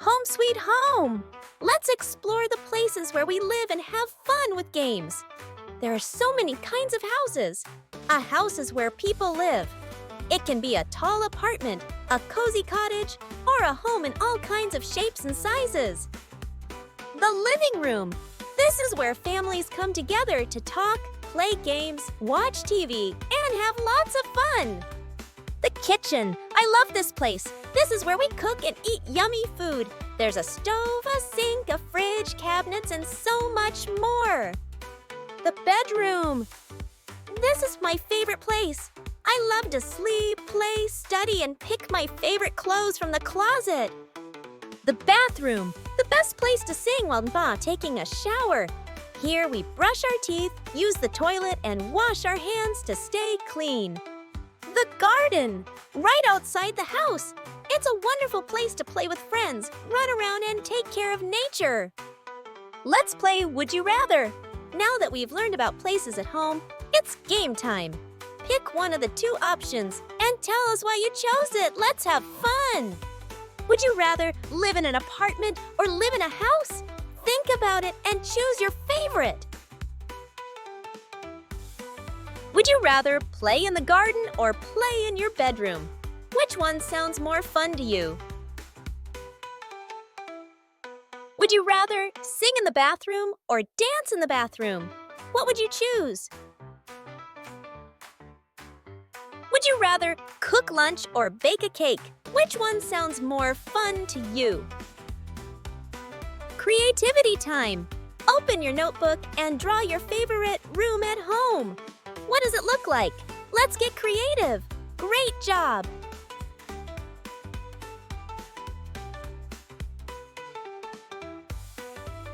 Home sweet home! Let's explore the places where we live and have fun with games. There are so many kinds of houses. A house is where people live. It can be a tall apartment, a cozy cottage, or a home in all kinds of shapes and sizes. The living room. This is where families come together to talk, play games, watch TV, and have lots of fun. The kitchen. I love this place. This is where we cook and eat yummy food. There's a stove, a sink, a fridge, cabinets, and so much more. The bedroom. This is my favorite place. I love to sleep, play, study, and pick my favorite clothes from the closet. The bathroom. The best place to sing while taking a shower. Here we brush our teeth, use the toilet, and wash our hands to stay clean. The garden. Right outside the house. It's a wonderful place to play with friends, run around, and take care of nature. Let's play Would You Rather. Now that we've learned about places at home, it's game time. Pick one of the two options and tell us why you chose it. Let's have fun. Would you rather live in an apartment or live in a house? Think about it and choose your favorite. Would you rather play in the garden or play in your bedroom? Which one sounds more fun to you? Would you rather sing in the bathroom or dance in the bathroom? What would you choose? Would you rather cook lunch or bake a cake? Which one sounds more fun to you? Creativity time! Open your notebook and draw your favorite room at home. What does it look like? Let's get creative! Great job!